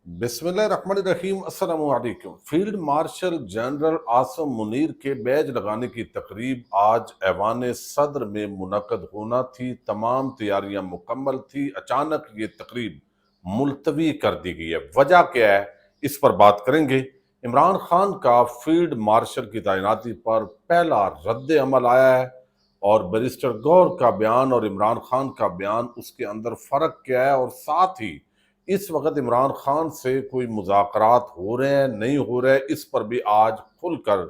बिस्मिल्लाहिर्रहमानिर्रहीम। अस्सलामु अलैकुम। Field marshal general Asim Munir के बैज लगाने की तकरीब आज ऐवान सदर में मुनक्कद होना थी। तमाम तैयारियां मुकम्मल थी। अचानक ये तकरीब मुलतवी कर दी गई है। वजह क्या है, इस पर बात करेंगे। इमरान खान का फील्ड मार्शल की तैनाती पर पहला रद्द अमल आया है, और बैरिस्टर गौर का बयान और इमरान खान का बयान, उसके अंदर फ़र्क क्या है, और साथ ही इस वक्त इमरान खान से कोई मुज़ाकरात हो रहे हैं नहीं हो रहे, इस पर भी आज खुलकर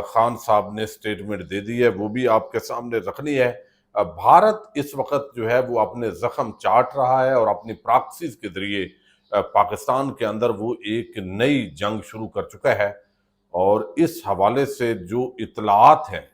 खान साहब ने स्टेटमेंट दे दी है, वो भी आपके सामने रखनी है। भारत इस वक्त जो है वो अपने जख्म चाट रहा है और अपनी प्रॉक्सीज के जरिए पाकिस्तान के अंदर वो एक नई जंग शुरू कर चुका है। और इस हवाले से जो इतलात हैं,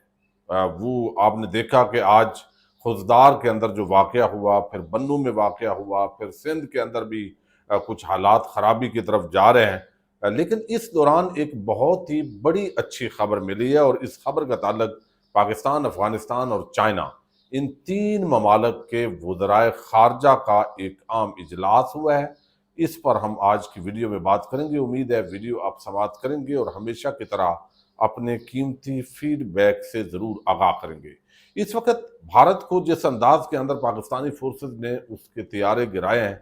वो आपने देखा कि आज खुजदार के अंदर जो वाक़या हुआ, फिर बन्नू में वाक़या हुआ, फिर सिंध के अंदर भी कुछ हालात ख़राबी की तरफ जा रहे हैं। लेकिन इस दौरान एक बहुत ही बड़ी अच्छी खबर मिली है, और इस खबर का ताल्लुक पाकिस्तान, अफ़गानिस्तान और चाइना, इन तीन ममालिक के वज़राए ख़ारजा का एक आम इजलास हुआ है। इस पर हम आज की वीडियो में बात करेंगे। उम्मीद है वीडियो आप समाप्त करेंगे और हमेशा की तरह अपने कीमती फीडबैक से ज़रूर आगाह करेंगे। इस वक्त भारत को जिस अंदाज के अंदर पाकिस्तानी फोर्सेज ने उसके तैयारे गिराए हैं,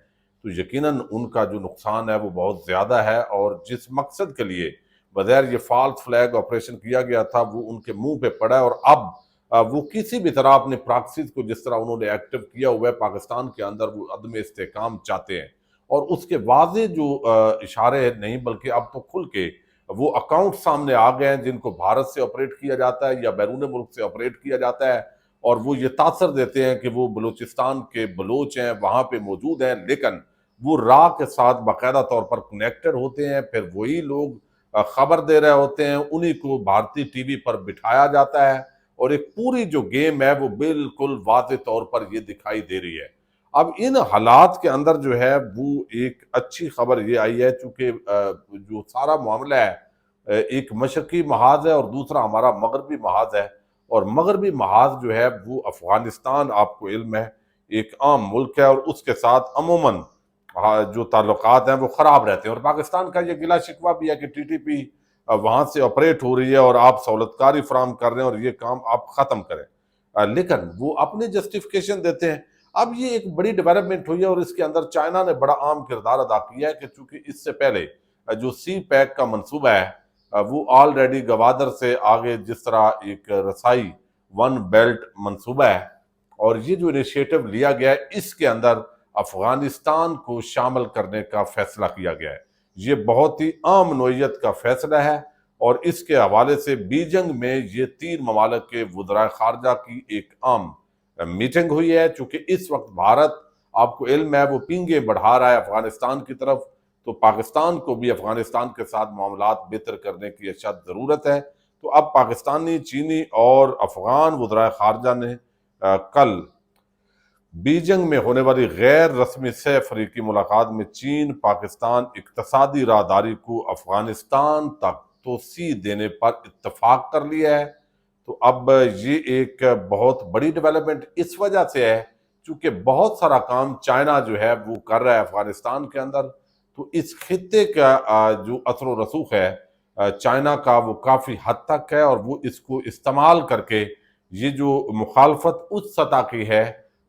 तो यकीनन उनका जो नुकसान है वो बहुत ज़्यादा है। और जिस मकसद के लिए बगैर ये फॉल्स फ्लैग ऑपरेशन किया गया था, वो उनके मुंह पे पड़ा है। और अब वो किसी भी तरह अपने प्रॉक्सीज को जिस तरह उन्होंने एक्टिव किया हुआ है पाकिस्तान के अंदर, वो अदम इस्तेहकाम चाहते हैं। और उसके वाजे जो इशारे हैं, नहीं बल्कि अब तो खुल के वो अकाउंट सामने आ गए हैं जिनको भारत से ऑपरेट किया जाता है या बैरून मुल्क से ऑपरेट किया जाता है। और वो ये तासर देते हैं कि वो बलूचिस्तान के बलोच हैं, वहाँ पे मौजूद हैं, लेकिन वो रा के साथ बाकायदा तौर पर कनेक्टेड होते हैं। फिर वही लोग खबर दे रहे होते हैं, उन्हीं को भारतीय टीवी पर बिठाया जाता है, और एक पूरी जो गेम है वो बिल्कुल वाज़े तौर पर ये दिखाई दे रही है। अब इन हालात के अंदर जो है वो एक अच्छी खबर ये आई है, चूंकि जो सारा मामला है एक मशरकी महाज है और दूसरा हमारा मगरबी महाज है। और मगरबी महाज जो है वो अफगानिस्तान, आपको इल्म है, एक आम मुल्क है, और उसके साथ अमूमन जो ताल्लुकात हैं वो ख़राब रहते हैं। और पाकिस्तान का ये गिला शिकवा भी है कि टीटीपी वहाँ से ऑपरेट हो रही है और आप सहूलतकारी फराम कर रहे हैं और ये काम आप ख़त्म करें। लेकिन वो अपने जस्टिफिकेशन देते हैं। अब ये एक बड़ी डेवलपमेंट हुई है, और इसके अंदर चाइना ने बड़ा अहम किरदार अदा किया है कि चूंकि इससे पहले जो सी पैक का मंसूबा है, वो ऑलरेडी गवादर से आगे जिस तरह एक रसाई वन बेल्ट मंसूबा है, और ये जो इनिशिएटिव लिया गया है, इसके अंदर अफगानिस्तान को शामिल करने का फैसला किया गया है। ये बहुत ही आम नोयत का फैसला है। और इसके हवाले से बीजिंग में ये तीन ममालिक के वज़राए ख़ारजा की एक आम मीटिंग हुई है। चूंकि इस वक्त भारत, आपको इल्म है, वो पींगे बढ़ा रहा है अफगानिस्तान की तरफ, तो पाकिस्तान को भी अफगानिस्तान के साथ मामलात बेहतर करने की अशद ज़रूरत है। तो अब पाकिस्तानी, चीनी और अफगान वज़राए ख़ारजा ने कल बीजिंग में होने वाली गैर रस्मी सह अफ्रीकी मुलाकात में चीन पाकिस्तान इक्तसादी राहदारी को अफगानिस्तान तक तोसी देने पर इत्तफाक कर लिया है। तो अब ये एक बहुत बड़ी डेवलपमेंट इस वजह से है, चूंकि बहुत सारा काम चाइना जो है वो कर रहा है अफगानिस्तान के अंदर। तो इस खित्ते का जो असर रसूख है चाइना का, वो काफ़ी हद तक है, और वो इसको इस्तेमाल करके ये जो मुखालफत उस सतह की है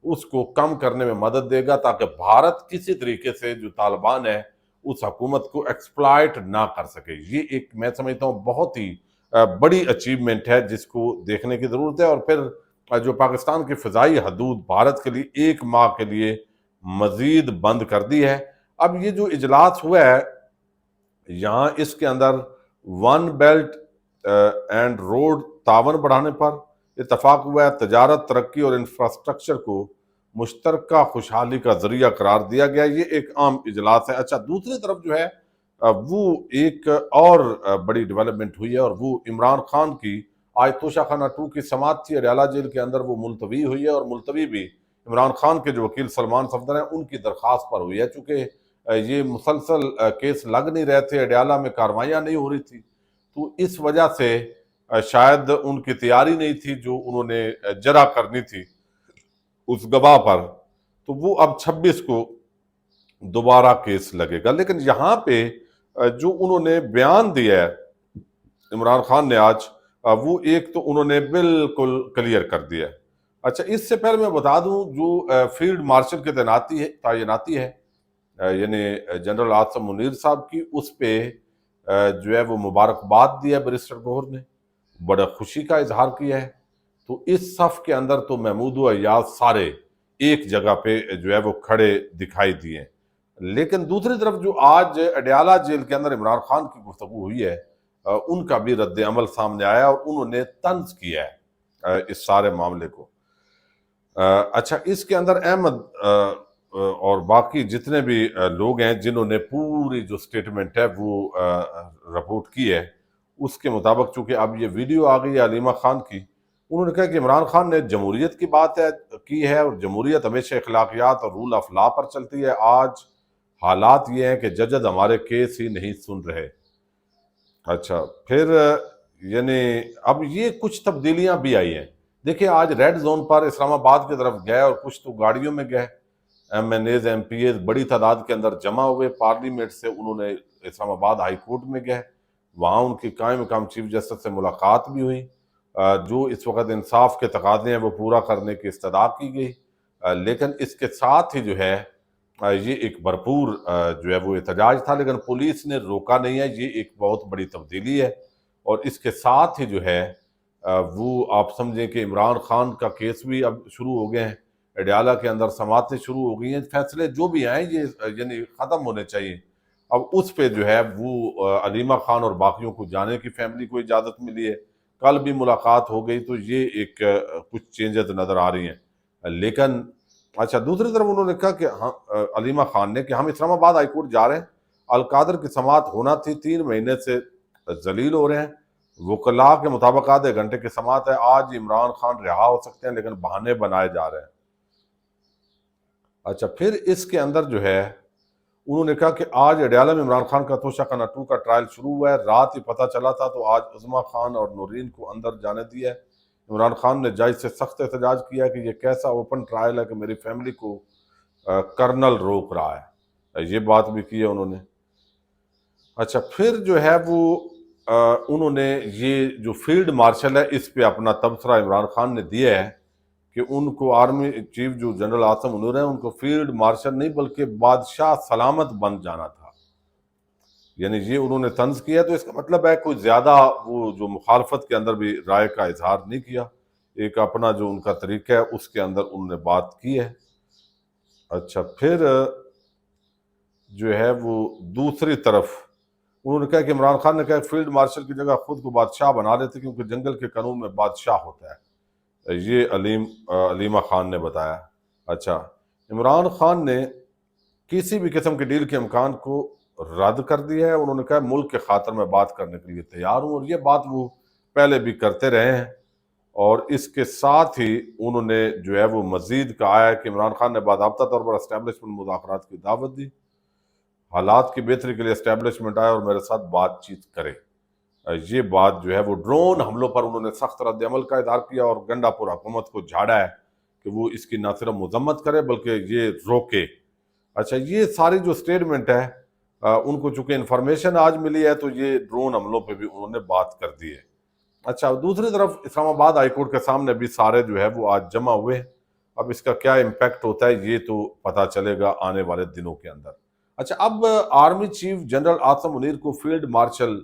उसको कम करने में मदद देगा, ताकि भारत किसी तरीके से जो तालिबान है उस हुकूमत को एक्सप्लॉइट ना कर सके। ये एक, मैं समझता हूँ, बहुत ही बड़ी अचीवमेंट है जिसको देखने की ज़रूरत है। और फिर जो पाकिस्तान की फ़िज़ाई हदूद भारत के लिए एक माह के लिए मज़ीद बंद कर दी है। अब ये जो इजलास हुआ है, यहाँ इसके अंदर वन बेल्ट एंड रोड तावन बढ़ाने पर इतफाक हुआ है। तजारत, तरक्की और इंफ्रास्ट्रक्चर को मुश्तरका खुशहाली का जरिया करार दिया गया। ये एक आम इजलास है। अच्छा, दूसरी तरफ जो है वो एक और बड़ी डेवलपमेंट हुई है, और वो इमरान खान की आज तोशाखाना 2 की समात थी अडयाला जेल के अंदर, वो मुलतवी हुई है। और मुलतवी भी इमरान खान के जो वकील सलमान सफदर हैं उनकी दरख्वास्त पर हुई है, चूँकि ये मुसलसल केस लग नहीं रहे थे, अडयाला में कार्रवाइयाँ नहीं हो रही थी, तो इस वजह से शायद उनकी तैयारी नहीं थी जो उन्होंने जरा करनी थी उस गवाह पर। तो वो अब 26 को दोबारा केस लगेगा। लेकिन यहाँ पे जो उन्होंने बयान दिया है इमरान खान ने आज, वो एक तो उन्होंने बिल्कुल क्लियर कर दिया है। अच्छा, इससे पहले मैं बता दूं, जो फील्ड मार्शल की तैनाती है, यानी जनरल आसिम मुनीर साहब की, उस पे जो है वो मुबारकबाद दिया बैरिस्टर गौहर ने, बड़ा खुशी का इजहार किया है। तो इस सफ के अंदर तो महमूद व अय्याज सारे एक जगह पे जो है वो खड़े दिखाई दिए। लेकिन दूसरी तरफ जो आज अडयाला जेल के अंदर इमरान खान की गुफ्तगू हुई है, उनका भी रद्द अमल सामने आया और उन्होंने तंज किया है इस सारे मामले को। अच्छा, इसके अंदर अहमद और बाकी जितने भी लोग हैं जिन्होंने पूरी जो स्टेटमेंट है वो रिपोर्ट की है, उसके मुताबिक चूंकि अब ये वीडियो आ गई है अलीमा खान की, उन्होंने कहा कि इमरान खान ने जमहूरियत की बात की है और जमहूरियत हमेशा अखलाकियात और रूल ऑफ लॉ पर चलती है। आज हालात ये हैं कि जज हमारे केस ही नहीं सुन रहे। अच्छा, फिर यानी अब ये कुछ तब्दीलियां भी आई हैं। देखिए, आज रेड जोन पर इस्लामाबाद की तरफ गए और कुछ तो गाड़ियों में गए, MNAs MPAs बड़ी तादाद के अंदर जमा हुए, पार्लियामेंट से उन्होंने इस्लामाबाद हाई कोर्ट में गए, वहाँ उनकी कायम मकाम चीफ जस्टिस से मुलाकात भी हुई। जो इस वक्त इंसाफ के तकाजे हैं वो पूरा करने की इस्तदा की गई। लेकिन इसके साथ ही जो है ये एक भरपूर जो है वो एहतजाज था, लेकिन पुलिस ने रोका नहीं है। ये एक बहुत बड़ी तब्दीली है। और इसके साथ ही जो है वो आप समझें कि इमरान खान का केस भी अब शुरू हो गए हैं, अडयाला के अंदर समातें शुरू हो गई हैं। फैसले जो भी आए ये यानी ख़त्म होने चाहिए। अब उस पे जो है वो अलीमा खान और बाकियों को जाने की फैमिली को इजाज़त मिली है। कल भी मुलाकात हो गई, तो ये एक कुछ चेंजेस नज़र आ रही हैं। लेकिन अच्छा, दूसरी तरफ उन्होंने कहा कि अलीमा खान ने कि हम इस्लामाबाद हाई कोर्ट जा रहे हैं, अलकादर की समात होना थी, 3 महीने से जलील हो रहे हैं। वकला के मुताबिक आधे घंटे की समात है, आज इमरान खान रिहा हो सकते हैं, लेकिन बहाने बनाए जा रहे हैं। अच्छा, फिर इसके अंदर जो है उन्होंने कहा कि आज अडयाला में इमरान खान का तोशाखाना 2 का ट्रायल शुरू हुआ है। रात ही पता चला था, तो आज उज़मा खान और नूरीन को अंदर जाने दिया है। इमरान खान ने जज से सख्त एहतजाज किया कि ये कैसा ओपन ट्रायल है कि मेरी फैमिली को कर्नल रोक रहा है। ये बात भी की है उन्होंने। अच्छा, फिर जो है वो उन्होंने ये जो फील्ड मार्शल है इस पे अपना तबसरा इमरान खान ने दिया है कि उनको आर्मी चीफ जो जनरल आसिम मुनीर है, उनको फील्ड मार्शल नहीं बल्कि बादशाह सलामत बन जाना था। यानी ये उन्होंने तंज किया। तो इसका मतलब है कोई ज्यादा वो जो मुखालफत के अंदर भी राय का इजहार नहीं किया, एक अपना जो उनका तरीका है उसके अंदर उन्होंने बात की है। अच्छा, फिर जो है वो दूसरी तरफ उन्होंने कहा कि इमरान खान ने कहा फील्ड मार्शल की जगह खुद को बादशाह बना लेते क्योंकि जंगल के कानून में बादशाह होता है। ये अलीमा खान ने बताया। अच्छा, इमरान खान ने किसी भी किस्म की डील के इम्कान को रद्द कर दिया है। उन्होंने कहा मुल्क के खातर मैं बात करने के लिए तैयार हूँ, और ये बात वो पहले भी करते रहे हैं। और इसके साथ ही उन्होंने जो है वो मजीद कहा है कि इमरान खान ने बाकायदा तौर पर एस्टेब्लिशमेंट मुज़ाकरात की दावत दी, हालात की बेहतरी के लिए एस्टेब्लिशमेंट आए और मेरे साथ बातचीत करे। ये बात जो है वो ड्रोन हमलों पर उन्होंने सख्त रद्द अमल का इजहार किया और गंडापुर हुकूमत को झाड़ा है कि वो इसकी न सिर्फ मजम्मत करे बल्कि ये रोके। अच्छा, ये सारी जो स्टेटमेंट है उनको चूंकि इंफॉर्मेशन आज मिली है, तो ये ड्रोन हमलों पे भी उन्होंने बात कर दी है। अच्छा, दूसरी तरफ इस्लामाबाद हाईकोर्ट के सामने भी सारे जो है वो आज जमा हुए। अब इसका क्या इम्पैक्ट होता है ये तो पता चलेगा आने वाले दिनों के अंदर। अच्छा, अब army chief general Asim Munir को फील्ड मार्शल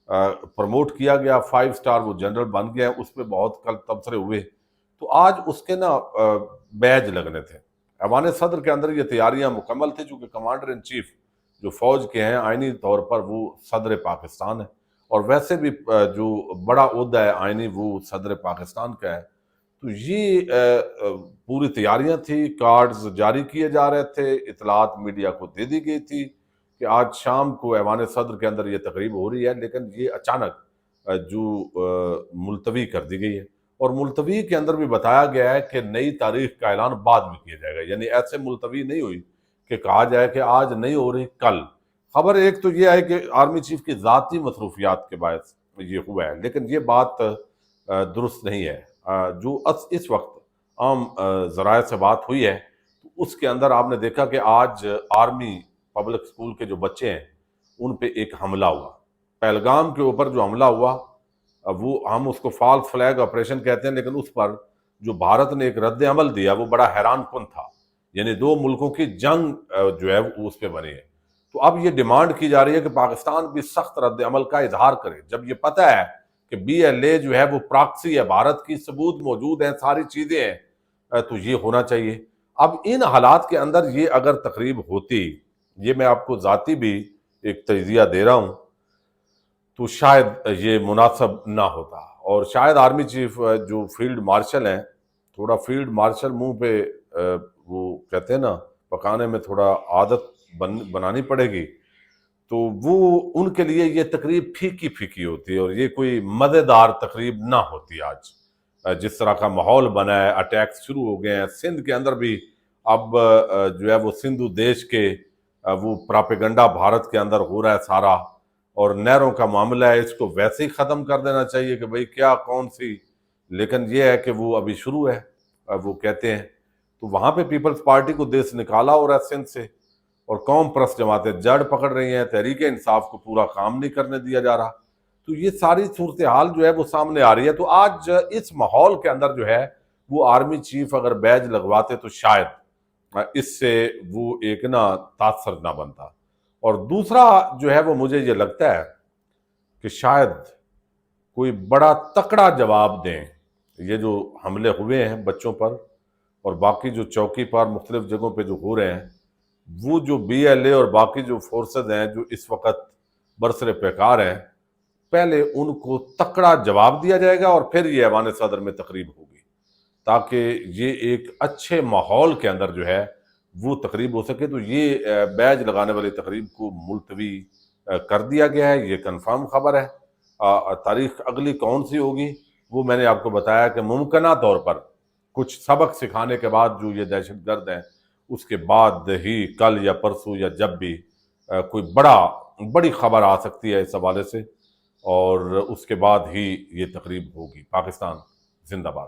प्रमोट किया गया, 5 स्टार वो जनरल बन गया है, उस पर बहुत कल तबसरे हुए। तो आज उसके ना बैज लगने थे। ऐवान सदर के अंदर ये तैयारियां मुकम्मल थी, चूंकि कमांडर इन चीफ जो फौज के हैं आइनी तौर पर वो सदर पाकिस्तान है, और वैसे भी जो बड़ा ओहदा है आइनी वो सदर पाकिस्तान का है। तो ये पूरी तैयारियां थी, कार्ड्स जारी किए जा रहे थे, इतलात मीडिया को दे दी गई थी कि आज शाम को ऐवान सदर के अंदर ये तकरीब हो रही है। लेकिन ये अचानक जो मुलतवी कर दी गई है, और मुलतवी के अंदर भी बताया गया है कि नई तारीख का ऐलान बाद में किया जाएगा। यानी ऐसे मुलतवी नहीं हुई कि कहा जाए कि आज नहीं हो रही कल। खबर एक तो ये है कि आर्मी चीफ की ज़ाती मसरूफियात के बायस ये हुआ है, लेकिन ये बात दुरुस्त नहीं है। जो इस वक्त आम ज़राए से बात हुई है, तो اس کے اندر آپ نے دیکھا کہ آج آرمی پبلک اسکول کے جو بچے ہیں ان پہ ایک حملہ ہوا، پہلگام کے اوپر جو حملہ ہوا، وہ ہم اس کو فالس فلیگ آپریشن کہتے ہیں، لیکن اس پر جو بھارت نے ایک رد عمل دیا وہ بڑا حیران کن تھا، یعنی دو ملکوں کی جنگ جو ہے وہ اس پہ بنی ہے۔ تو اب یہ ڈیمانڈ کی جا رہی ہے کہ پاکستان بھی سخت رد عمل کا اظہار کرے، جب یہ پتہ ہے کہ بی ایل اے جو ہے وہ پراکسی ہے، بھارت کی ثبوت موجود ہیں، ساری چیزیں ہیں، تو یہ ہونا چاہیے۔ اب ان حالات کے اندر یہ اگر تقریب ہوتی، یہ میں آپ کو ذاتی بھی ایک تجزیہ دے رہا ہوں، تو شاید یہ مناسب نہ ہوتا، اور شاید آرمی چیف جو فیلڈ مارشل ہیں، تھوڑا فیلڈ مارشل منہ پہ وہ کہتے ہیں نا پکانے میں تھوڑا عادت بنانی پڑے گی، تو وہ ان کے لیے یہ تقریب پھیکی پھیکی ہوتی ہے، اور یہ کوئی مزیدار تقریب نہ ہوتی آج جس طرح کا ماحول بنا ہے، اٹیکس شروع ہو گئے ہیں سندھ کے اندر بھی، اب جو ہے وہ سندھو دیش کے وہ پراپیگنڈا بھارت کے اندر ہو رہا ہے سارا، اور نہروں کا معاملہ ہے، اس کو ویسے ہی ختم کر دینا چاہیے کہ بھئی کیا کون سی، لیکن یہ ہے کہ وہ ابھی شروع ہے، وہ کہتے ہیں، تو وہاں پہ پیپلز پارٹی کو دیس نکالا ہو رہا ہے سندھ سے، اور قوم پرست جماعتیں جڑ پکڑ رہی ہیں، تحریک انصاف کو پورا کام نہیں کرنے دیا جا رہا، تو یہ ساری صورتحال جو ہے وہ سامنے آ رہی ہے۔ تو آج اس ماحول کے اندر جو ہے وہ آرمی چیف اگر بیج لگواتے تو شاید اس سے وہ ایک تاثر نہ بنتا، اور دوسرا جو ہے وہ مجھے یہ لگتا ہے کہ شاید کوئی بڑا تکڑا جواب دیں، یہ جو حملے ہوئے ہیں بچوں پر اور باقی جو چوکی پر مختلف جگہوں پہ جو ہو رہے ہیں، وہ جو بی ایل اے اور باقی جو فورسز ہیں جو اس وقت برسر پیکار ہیں، پہلے ان کو تکڑا جواب دیا جائے گا، اور پھر یہ ایوان صدر میں تقریب ہوگی، تاکہ یہ ایک اچھے ماحول کے اندر جو ہے وہ تقریب ہو سکے۔ تو یہ بیج لگانے والی تقریب کو ملتوی کر دیا گیا ہے، یہ کنفرم خبر ہے۔ تاریخ اگلی کون سی ہوگی وہ میں نے آپ کو بتایا کہ ممکنہ طور پر کچھ سبق سکھانے کے بعد جو یہ دہشت گرد ہیں، اس کے بعد ہی کل یا پرسوں یا جب بھی کوئی بڑی خبر آ سکتی ہے اس حوالے سے، اور اس کے بعد ہی یہ تقریب ہوگی۔ پاکستان زندہ باد۔